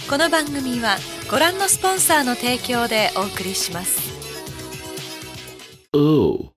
この番組はご覧のスポンサーの提供でお送りします。Oh.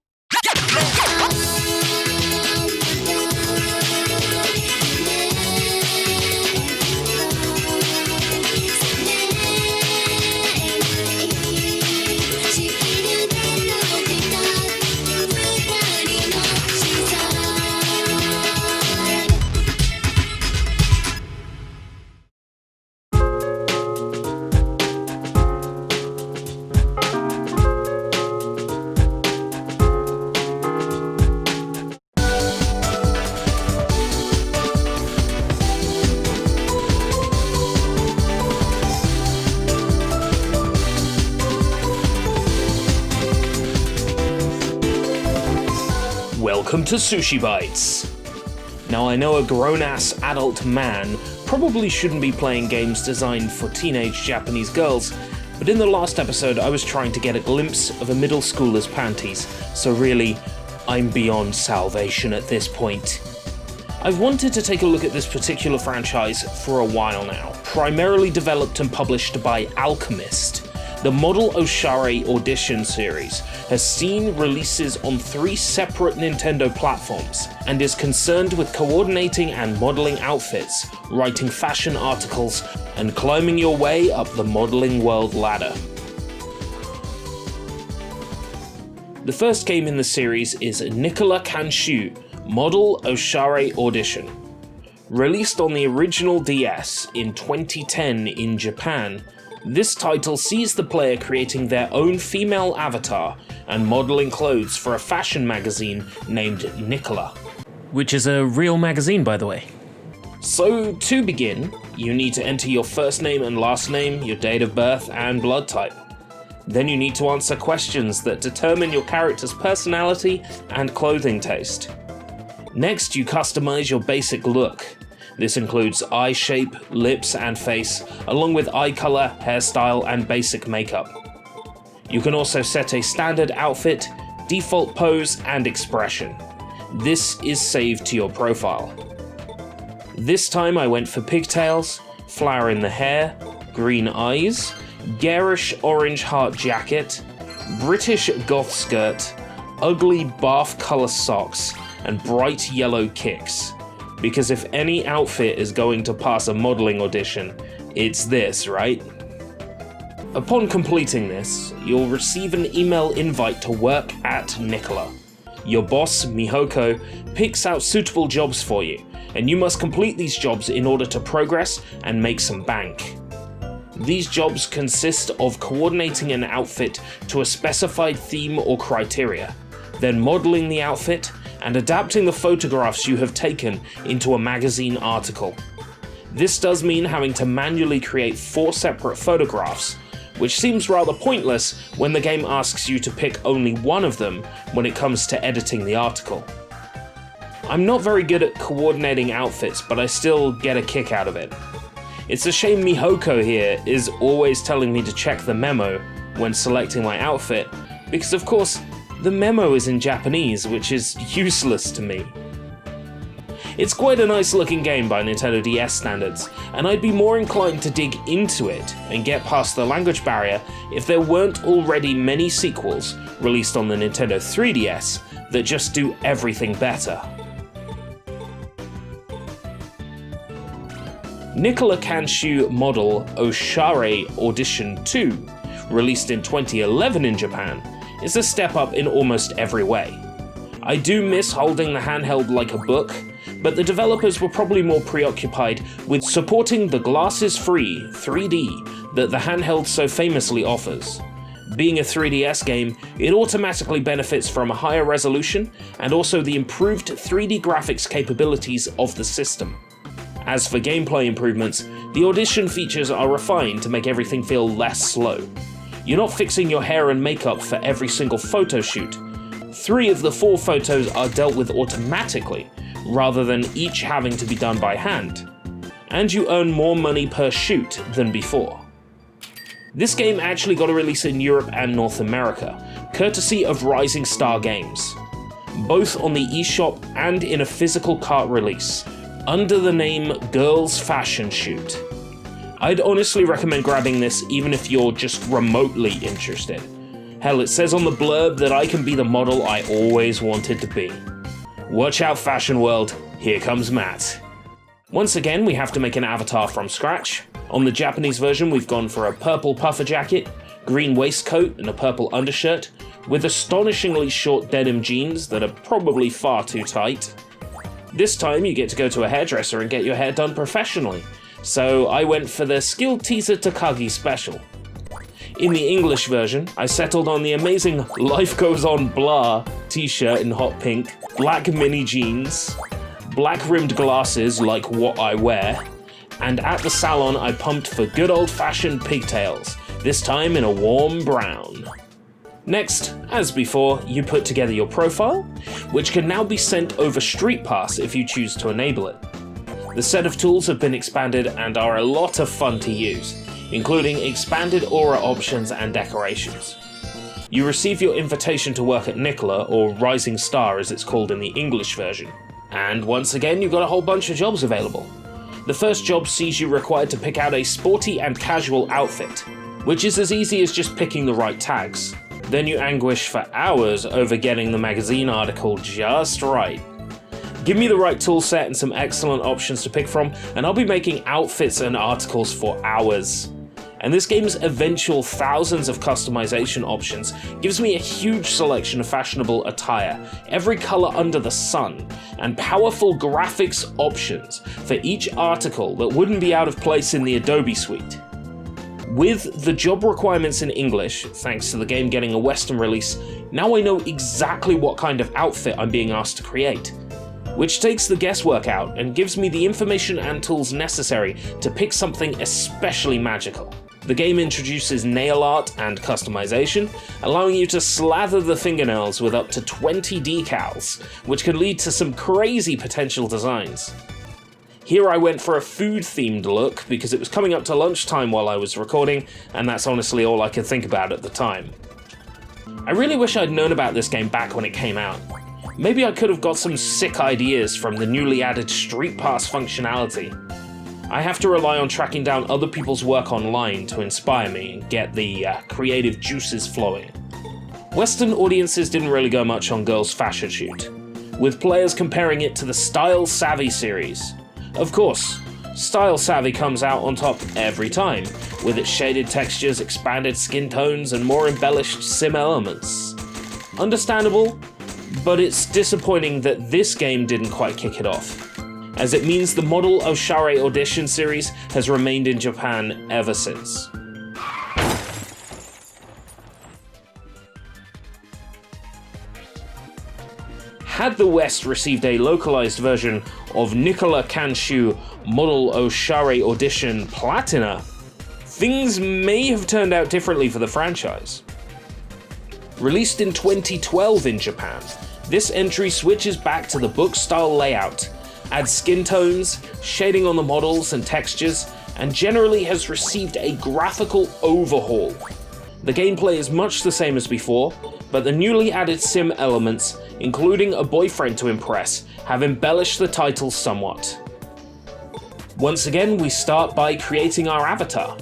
Welcome to SushiBites. Now I know a grown-ass adult man probably shouldn't be playing games designed for teenage Japanese girls, but in the last episode I was trying to get a glimpse of a middle schooler's panties, so really, I'm beyond salvation at this point. I've wanted to take a look at this particular franchise for a while now, primarily developed and published by Alchemist. The Model Oshare Audition series has seen releases on 3 separate Nintendo platforms and is concerned with coordinating and modeling outfits, writing fashion articles, and climbing your way up the modeling world ladder. The first game in the series is Nicola Kanshuu, Model Oshare Audition. Released on the original DS in 2010 in Japan, this title sees the player creating their own female avatar and modelling clothes for a fashion magazine named Nicola. Which is a real magazine, by the way. So, to begin, you need to enter your first name and last name, your date of birth, and blood type. Then you need to answer questions that determine your character's personality and clothing taste. Next, you customize your basic look. This includes eye shape, lips and face, along with eye color, hairstyle and basic makeup. You can also set a standard outfit, default pose and expression. This is saved to your profile. This time I went for pigtails, flower in the hair, green eyes, garish orange heart jacket, British goth skirt, ugly bath colour socks and bright yellow kicks. Because if any outfit is going to pass a modelling audition, it's this, right? Upon completing this, you'll receive an email invite to work at Nicola. Your boss, Mihoko, picks out suitable jobs for you, and you must complete these jobs in order to progress and make some bank. These jobs consist of coordinating an outfit to a specified theme or criteria, then modelling the outfit, and adapting the photographs you have taken into a magazine article. This does mean having to manually create 4 separate photographs, which seems rather pointless when the game asks you to pick only one of them when it comes to editing the article. I'm not very good at coordinating outfits, but I still get a kick out of it. It's a shame Mihoko here is always telling me to check the memo when selecting my outfit, because of course, the memo is in Japanese, which is useless to me. It's quite a nice looking game by Nintendo DS standards, and I'd be more inclined to dig into it and get past the language barrier if there weren't already many sequels released on the Nintendo 3DS that just do everything better. Nicola Kanshuu Model Oshare Audition 2, released in 2011 in Japan, is a step up in almost every way. I do miss holding the handheld like a book, but the developers were probably more preoccupied with supporting the glasses-free 3D that the handheld so famously offers. Being a 3DS game, it automatically benefits from a higher resolution and also the improved 3D graphics capabilities of the system. As for gameplay improvements, the audition features are refined to make everything feel less slow. You're not fixing your hair and makeup for every single photo shoot. 3 of the 4 photos are dealt with automatically, rather than each having to be done by hand. And you earn more money per shoot than before. This game actually got a release in Europe and North America, courtesy of Rising Star Games, both on the eShop and in a physical cart release, under the name Girls Fashion Shoot. I'd honestly recommend grabbing this even if you're just remotely interested. Hell, it says on the blurb that I can be the model I always wanted to be. Watch out, fashion world, here comes Matt. Once again, we have to make an avatar from scratch. On the Japanese version, we've gone for a purple puffer jacket, green waistcoat and a purple undershirt, with astonishingly short denim jeans that are probably far too tight. This time you get to go to a hairdresser and get your hair done professionally, so I went for the Skilled Teaser Takagi special. In the English version, I settled on the amazing Life Goes On Blah t-shirt in hot pink, black mini jeans, black rimmed glasses like what I wear, and at the salon I pumped for good old-fashioned pigtails, this time in a warm brown. Next, as before, you put together your profile, which can now be sent over Street Pass if you choose to enable it. The set of tools have been expanded and are a lot of fun to use, including expanded aura options and decorations. You receive your invitation to work at Nicola, or Rising Star as it's called in the English version. And once again, you've got a whole bunch of jobs available. The first job sees you required to pick out a sporty and casual outfit, which is as easy as just picking the right tags. Then you anguish for hours over getting the magazine article just right. Give me the right toolset and some excellent options to pick from, and I'll be making outfits and articles for hours. And this game's eventual thousands of customization options gives me a huge selection of fashionable attire, every color under the sun, and powerful graphics options for each article that wouldn't be out of place in the Adobe suite. With the job requirements in English, thanks to the game getting a Western release, now I know exactly what kind of outfit I'm being asked to create, which takes the guesswork out and gives me the information and tools necessary to pick something especially magical. The game introduces nail art and customization, allowing you to slather the fingernails with up to 20 decals, which can lead to some crazy potential designs. Here I went for a food-themed look because it was coming up to lunchtime while I was recording, and that's honestly all I could think about at the time. I really wish I'd known about this game back when it came out. Maybe I could have got some sick ideas from the newly added Street Pass functionality. I have to rely on tracking down other people's work online to inspire me and get the creative juices flowing. Western audiences didn't really go much on Girls' Fashion Shoot, with players comparing it to the Style Savvy series. Of course, Style Savvy comes out on top every time, with its shaded textures, expanded skin tones, and more embellished sim elements. Understandable, but it's disappointing that this game didn't quite kick it off, as it means the Model Oshare Audition series has remained in Japan ever since. Had the West received a localized version of Nicola Kanshuu Model Oshare Audition Platina, things may have turned out differently for the franchise. Released in 2012 in Japan, this entry switches back to the book-style layout, adds skin tones, shading on the models and textures, and generally has received a graphical overhaul. The gameplay is much the same as before, but the newly added sim elements, including a boyfriend to impress, have embellished the title somewhat. Once again, we start by creating our avatar.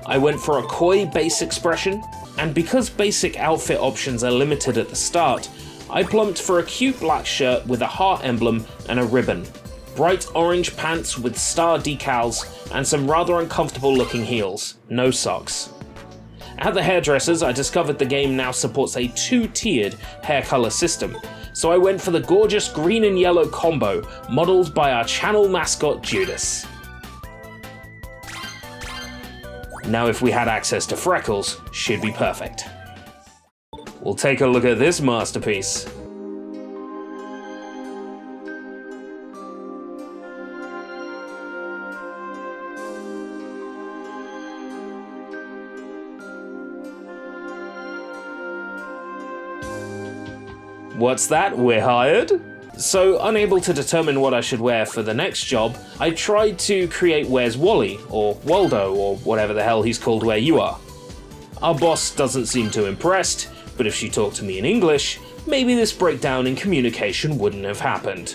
I went for a coy base expression, and because basic outfit options are limited at the start, I plumped for a cute black shirt with a heart emblem and a ribbon, bright orange pants with star decals, and some rather uncomfortable looking heels, no socks. At the hairdressers, I discovered the game now supports a 2-tiered hair color system, so I went for the gorgeous green and yellow combo modeled by our channel mascot Judas. Now if we had access to freckles, she'd be perfect. We'll take a look at this masterpiece. What's that? We're hired? So, unable to determine what I should wear for the next job, I tried to create Where's Wally, or Waldo, or whatever the hell he's called where you are. Our boss doesn't seem too impressed, but if she talked to me in English, maybe this breakdown in communication wouldn't have happened.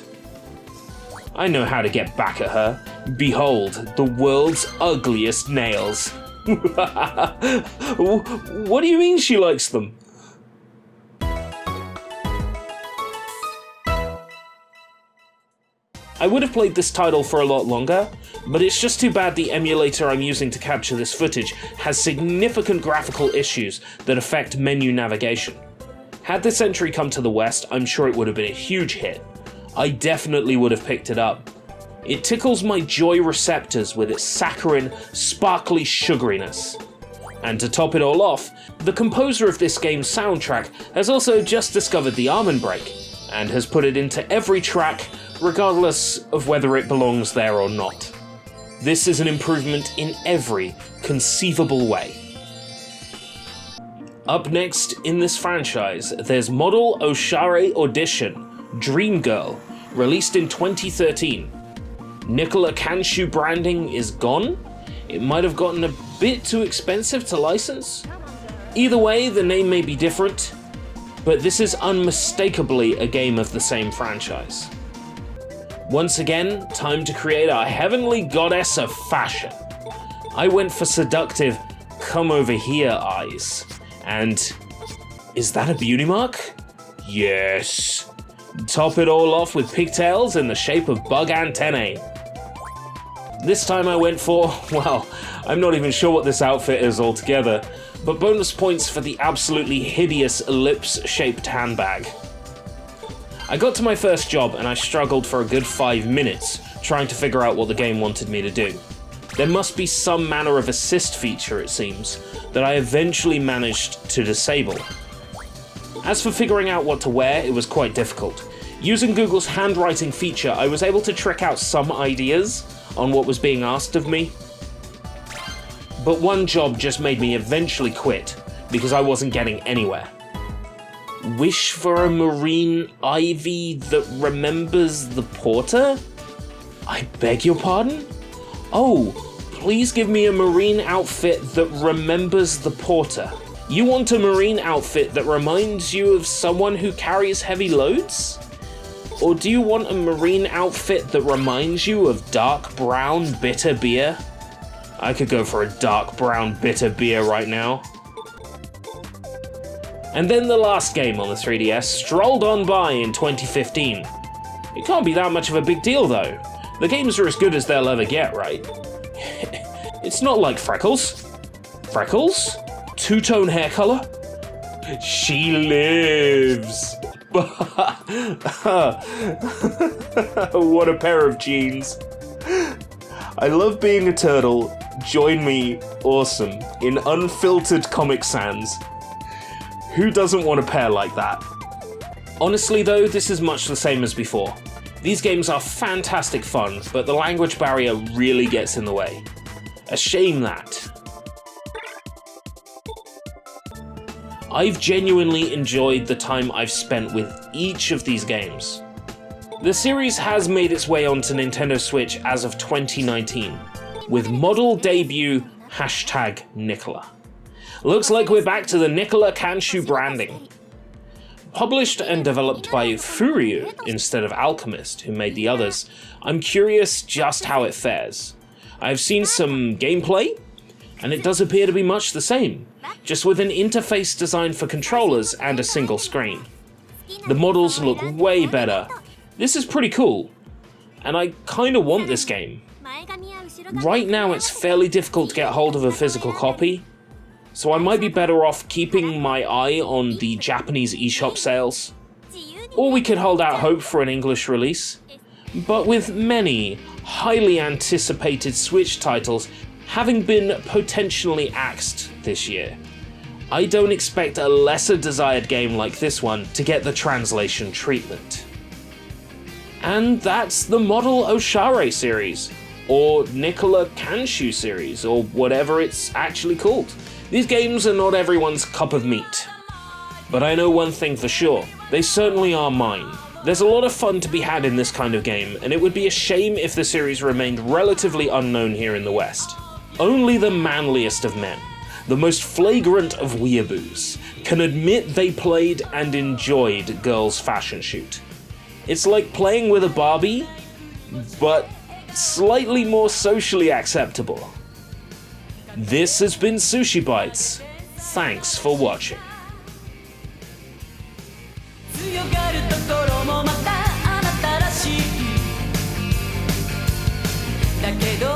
I know how to get back at her. Behold, the world's ugliest nails. What do you mean she likes them? I would have played this title for a lot longer, but it's just too bad the emulator I'm using to capture this footage has significant graphical issues that affect menu navigation. Had this entry come to the West, I'm sure it would have been a huge hit. I definitely would have picked it up. It tickles my joy receptors with its saccharine, sparkly sugariness. And to top it all off, the composer of this game's soundtrack has also just discovered the almond break, and has put it into every track, regardless of whether it belongs there or not. This is an improvement in every conceivable way. Up next in this franchise, there's Model Oshare Audition, Dream Girl, released in 2013. Nicola Kanshuu branding is gone. It might have gotten a bit too expensive to license. Either way, the name may be different, but this is unmistakably a game of the same franchise. Once again, time to create our heavenly goddess of fashion. I went for seductive, come over here eyes. And is that a beauty mark? Yes. Top it all off with pigtails in the shape of bug antennae. This time I went for, well, I'm not even sure what this outfit is altogether, but bonus points for the absolutely hideous ellipse-shaped handbag. I got to my first job and I struggled for a good 5 minutes trying to figure out what the game wanted me to do. There must be some manner of assist feature, it seems, that I eventually managed to disable. As for figuring out what to wear, it was quite difficult. Using Google's handwriting feature, I was able to trick out some ideas on what was being asked of me. But one job just made me eventually quit, because I wasn't getting anywhere. Wish for a marine ivy that remembers the porter? I beg your pardon? Oh, please give me a marine outfit that remembers the porter. You want a marine outfit that reminds you of someone who carries heavy loads? Or do you want a marine outfit that reminds you of dark brown bitter beer? I could go for a dark brown bitter beer right now. And then the last game on the 3DS strolled on by in 2015. It can't be that much of a big deal though. The games are as good as they'll ever get, right? It's not like Freckles. Freckles? Two-tone hair color? She lives! What a pair of jeans. I love being a turtle. Join me, awesome, in unfiltered Comic Sans. Who doesn't want a pair like that? Honestly though, this is much the same as before. These games are fantastic fun, but the language barrier really gets in the way. A shame that. I've genuinely enjoyed the time I've spent with each of these games. The series has made its way onto Nintendo Switch as of 2019, with model debut #Nicola. Looks like we're back to the Nicola Kanshuu branding. Published and developed by Furyu instead of Alchemist, who made the others, I'm curious just how it fares. I've seen some gameplay, and it does appear to be much the same, just with an interface designed for controllers and a single screen. The models look way better. This is pretty cool, and I kinda want this game. Right now it's fairly difficult to get hold of a physical copy, so I might be better off keeping my eye on the Japanese eShop sales. Or we could hold out hope for an English release. But with many highly anticipated Switch titles having been potentially axed this year, I don't expect a lesser desired game like this one to get the translation treatment. And that's the Model Oshare series, or Nicola Kanshuu series, or whatever it's actually called. These games are not everyone's cup of meat. But I know one thing for sure, they certainly are mine. There's a lot of fun to be had in this kind of game, and it would be a shame if the series remained relatively unknown here in the West. Only the manliest of men, the most flagrant of weeaboos, can admit they played and enjoyed Girls' Fashion Shoot. It's like playing with a Barbie, but slightly more socially acceptable. This has been SushiBites. Thanks for watching. 強がるところもまたあなたらしいだけど